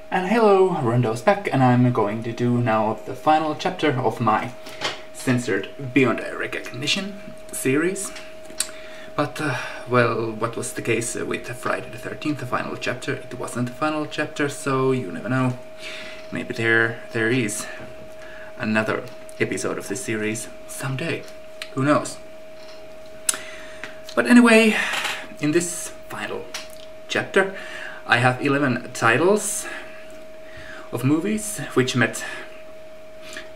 And hello, Rondo's back, and I'm going to do now the final chapter of my Censored Beyond Recognition series. But, well, what was the case with Friday the 13th, the final chapter? It wasn't the final chapter, so you never know. Maybe there is another episode of this series someday. Who knows? But anyway, in this final chapter, I have 11 titles of movies which met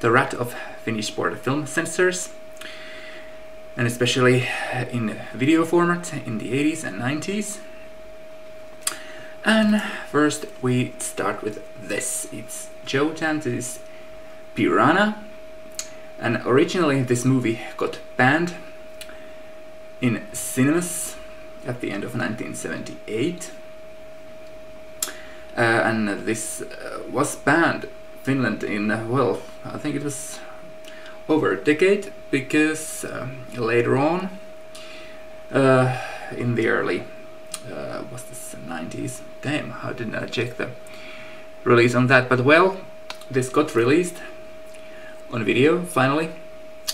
the wrath of Finnish Board of Film Censors, and especially in video format in the 80s and 90s. And first we start with this. It's Joe Dante's Piranha, and originally this movie got banned in cinemas at the end of 1978. And this was banned Finland in, well, I think it was over a decade, because later on, in the early, what's this, 90s? Damn, how didn't I check the release on that? But well, this got released on video, finally,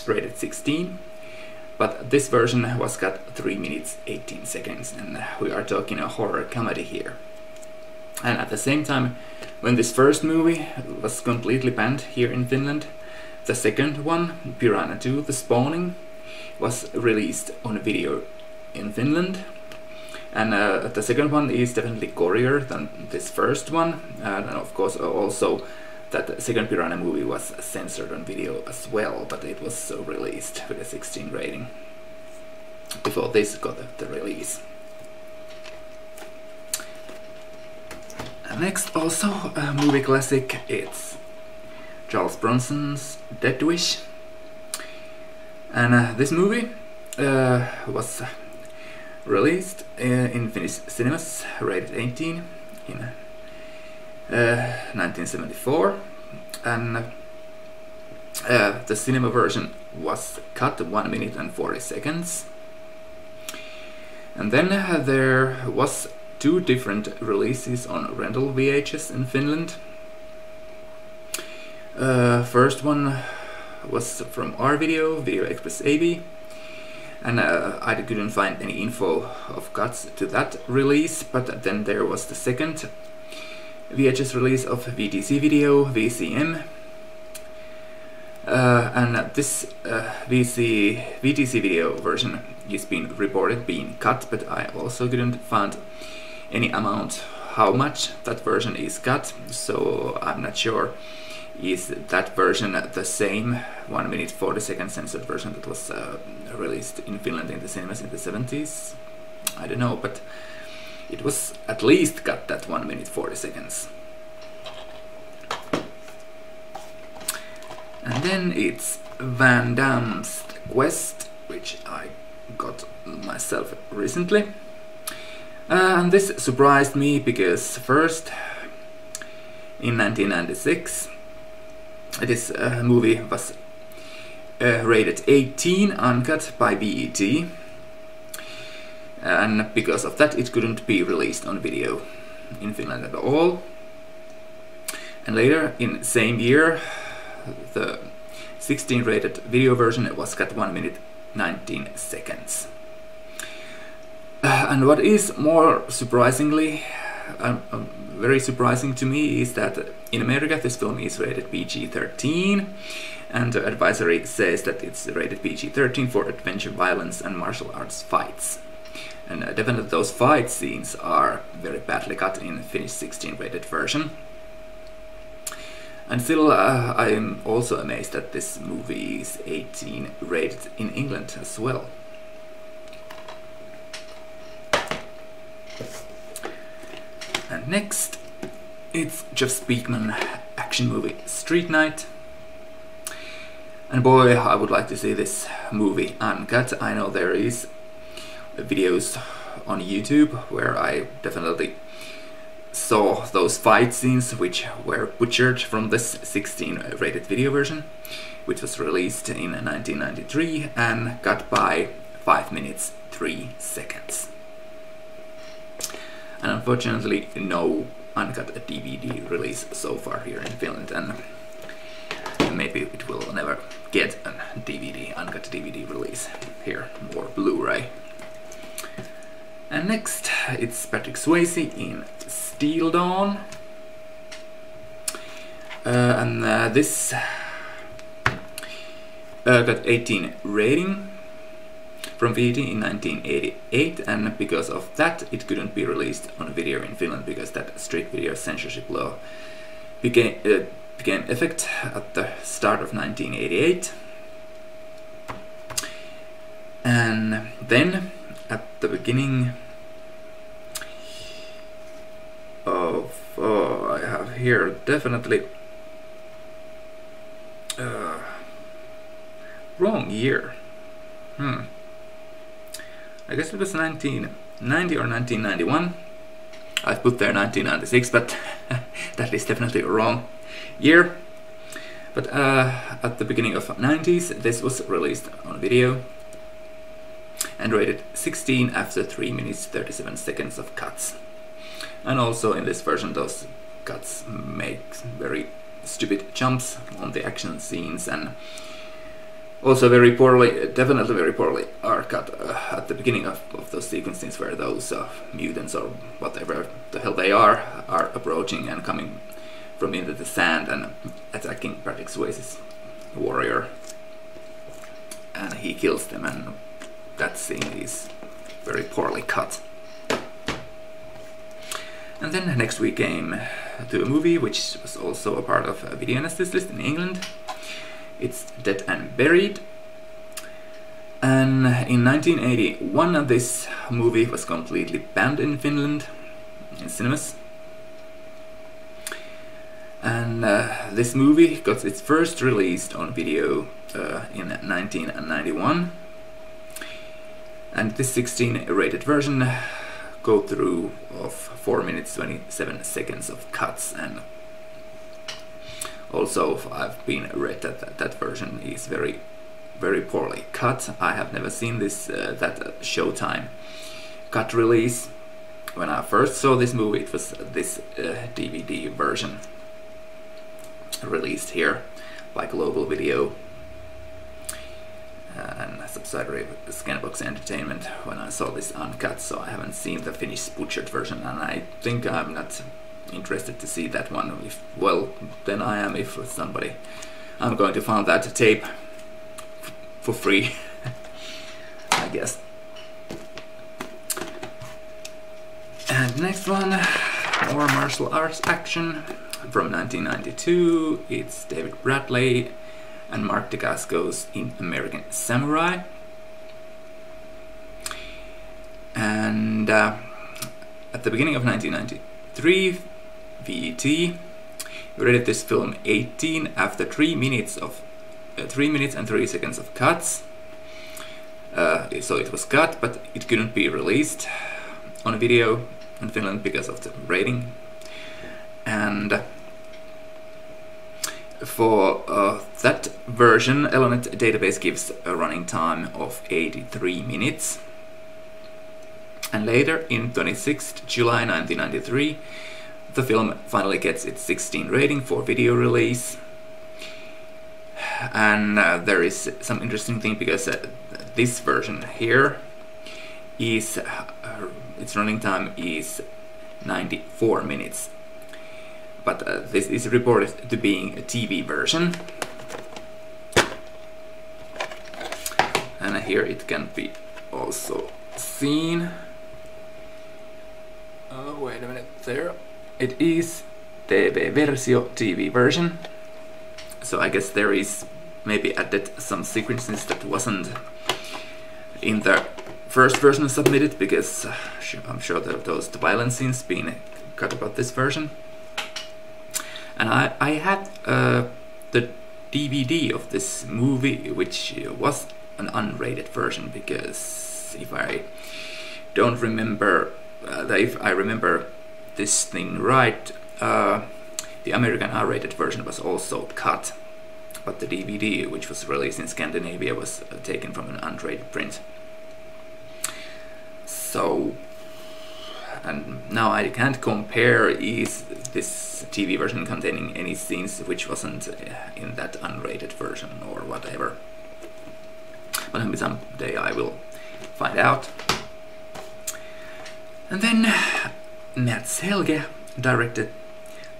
rated 16. But this version was cut 3 minutes 18 seconds, and we are talking a horror comedy here. And at the same time, when this first movie was completely banned here in Finland, the second one, Piranha 2, The Spawning, was released on video in Finland. And the second one is definitely gorier than this first one. And of course also that second Piranha movie was censored on video as well, but it was released with a 16 rating before this got the release. Next, also a movie classic, it's Charles Bronson's Dead Wish. And this movie was released in Finnish cinemas, rated 18, in 1974. And the cinema version was cut 1 minute and 40 seconds. And then there was 2 different releases on rental VHS in Finland. First one was from our Video Express AB, and I couldn't find any info of cuts to that release, but then there was the second VHS release of VTC Video, VCM, and this VTC Video version is being reported being cut, but I also couldn't find any amount how much that version is cut, so I'm not sure is that version the same 1 minute 40 second censored version that was released in Finland in the cinemas in the 70s. I don't know, but it was at least cut that 1 minute 40 seconds. And then it's Van Damme's Quest, which I got myself recently. And this surprised me because first, in 1996, this movie was rated 18, uncut by BET, and because of that it couldn't be released on video in Finland at all. And later, in same year, the 16 rated video version was cut 1 minute 19 seconds. And what is more surprisingly, very surprising to me, is that in America this film is rated PG-13, and the advisory says that it's rated PG-13 for adventure, violence and martial arts fights. And definitely those fight scenes are very badly cut in Finnish 16 rated version. And still, I am also amazed that this movie is 18 rated in England as well. And next, it's Jeff Speakman action movie Street Night. And boy, I would like to see this movie uncut. I know there is videos on YouTube where I definitely saw those fight scenes which were butchered from this 16 rated video version, which was released in 1993 and cut by 5 minutes 3 seconds. And unfortunately no uncut DVD release so far here in Finland, and maybe it will never get a uncut DVD release here, or Blu-ray. And next, it's Patrick Swayze in Steel Dawn. This got 18 rating from VT in 1988, and because of that it couldn't be released on video in Finland, because that strict video censorship law became effect at the start of 1988. And then at the beginning of I have here definitely wrong year. I guess it was 1990 or 1991. I've put there 1996, but that is definitely a wrong year. But at the beginning of 90s, this was released on video and rated 16 after 3 minutes 37 seconds of cuts. And also in this version, those cuts make very stupid jumps on the action scenes, and also very poorly, definitely very poorly, are cut at the beginning of those sequences where those mutants or whatever the hell they are approaching and coming from into the sand and attacking Patrick Swayze's warrior, and he kills them, and that scene is very poorly cut. And then next we came to a movie which was also a part of a video nasties list in England. It's Dead and Buried. And in 1981 this movie was completely banned in Finland in cinemas. And this movie got its first released on video in 1991. And this 16 rated version go through of 4 minutes 27 seconds of cuts, and also I've been read that that version is very poorly cut. I have never seen this that Showtime cut release. When I first saw this movie, it was this DVD version released here by Global Video and a subsidiary of Scanbox Entertainment when I saw this uncut, so I haven't seen the finished butchered version, and I think I'm not interested to see that one. If, well, then I am, if somebody, I'm going to find that tape for free, I guess. And next one, more martial arts action from 1992. It's David Bradley and Mark Dacascos in American Samurai. And at the beginning of 1993, VT rated this film 18 after 3 minutes and 3 seconds of cuts. So it was cut, but it couldn't be released on video in Finland because of the rating. And for that version, Elonet database gives a running time of 83 minutes. And later, in 26th July 1993, the film finally gets its 16 rating for video release. And there is some interesting thing, because this version here is its running time is 94 minutes. But this is reported to being a TV version, and here it can be also seen. Oh, wait a minute, there it is, TV-versio, TV version. So I guess there is maybe added some sequences that wasn't in the first version submitted, because I'm sure that those violent scenes being cut about this version. And I had the DVD of this movie, which was an unrated version, because if I don't remember, if I remember this thing right, the American R-rated version was also cut, but the DVD, which was released in Scandinavia, was taken from an unrated print. So and now I can't compare is this TV version containing any scenes which wasn't in that unrated version or whatever. But maybe someday I will find out. And then Mats Helge directed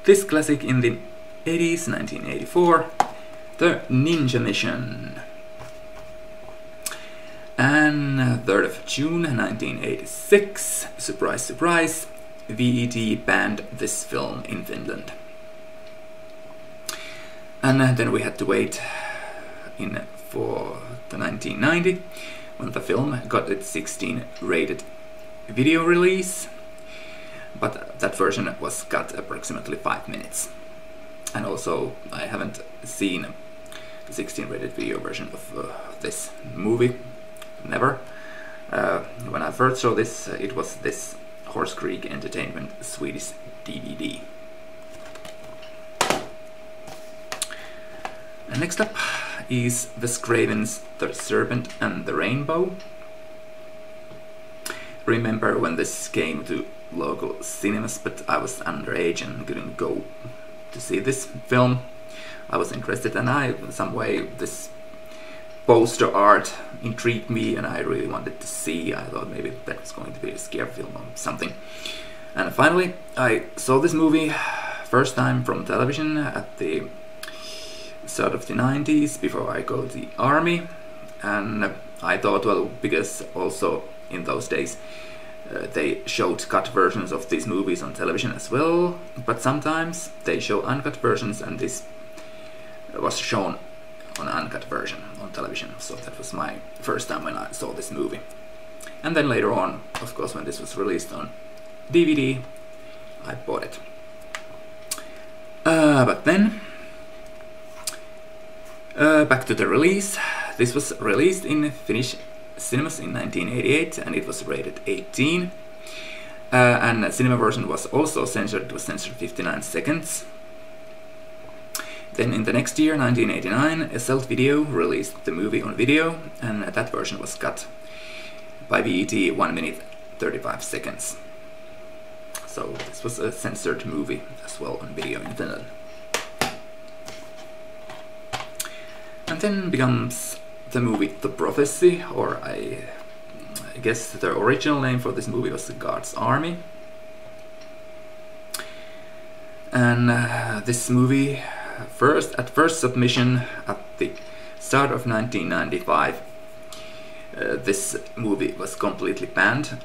this classic in the 80s, 1984, The Ninja Mission. And 3rd of June 1986, surprise surprise, VET banned this film in Finland. And then we had to wait for the 1990 when the film got its 16 rated video release, but that version was cut approximately 5 minutes. And also I haven't seen the 16 rated video version of this movie. Never. When I first saw this, it was this Horse Creek Entertainment Swedish DVD. And next up is Wes Craven's The Serpent and the Rainbow. Remember when this came to local cinemas, but I was underage and couldn't go to see this film. I was interested, and in some way this poster art intrigued me and I really wanted to see. I thought maybe that was going to be a scare film or something. And finally I saw this movie first time from television at the start of the 90s before I go to the army. And I thought, well, because also in those days they showed cut versions of these movies on television as well, but sometimes they show uncut versions, and this was shown on an uncut version on television. So that was my first time when I saw this movie. And then later on, of course, when this was released on DVD, I bought it. But then, back to the release. This was released in Finnish cinemas in 1988 and it was rated 18. And the cinema version was also censored. It was censored 59 seconds. Then in the next year, 1989, Ecelt Video released the movie on video, and that version was cut by VET 1 minute 35 seconds. So this was a censored movie as well on video in Finland. And then becomes the movie The Prophecy, or I guess the original name for this movie was God's Army. And this movie, at first submission at the start of 1995, this movie was completely banned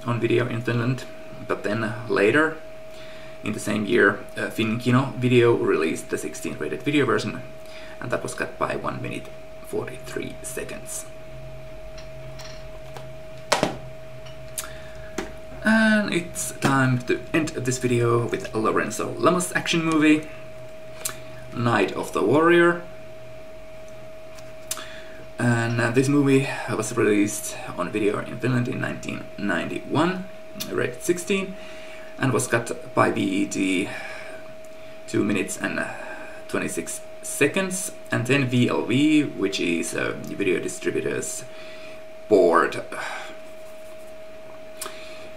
on video in Finland, but then later in the same year Finkino Video released the 16 rated video version, and that was cut by 1 minute 43 seconds. And it's time to end this video with Lorenzo Lamas' action movie Night of the Warrior. And this movie was released on video in Finland in 1991, rated 16, and was cut by VET 2 minutes and 26 seconds. And then VLV, which is a video distributor's board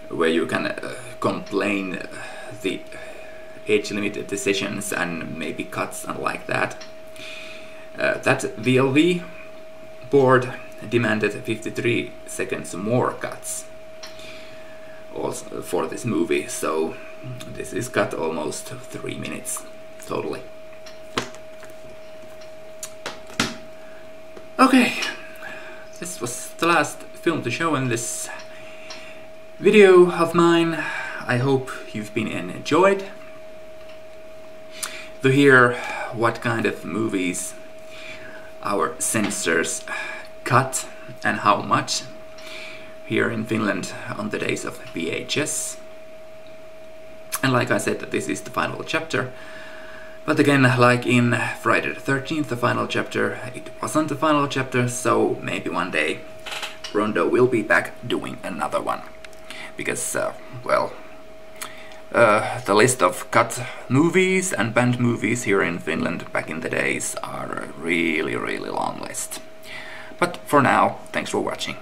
where you can complain the age limit decisions and maybe cuts and like that. That VLV board demanded 53 seconds more cuts also for this movie, so this is cut almost 3 minutes totally. Okay, this was the last film to show in this video of mine. I hope you've been enjoyed to hear what kind of movies our censors cut and how much here in Finland on the days of VHS. And like I said, this is the final chapter. But again, like in Friday the 13th, the final chapter, it wasn't the final chapter, so maybe one day Rondo will be back doing another one. Because, well, the list of cut movies and banned movies here in Finland back in the days are a really long list. But for now, thanks for watching.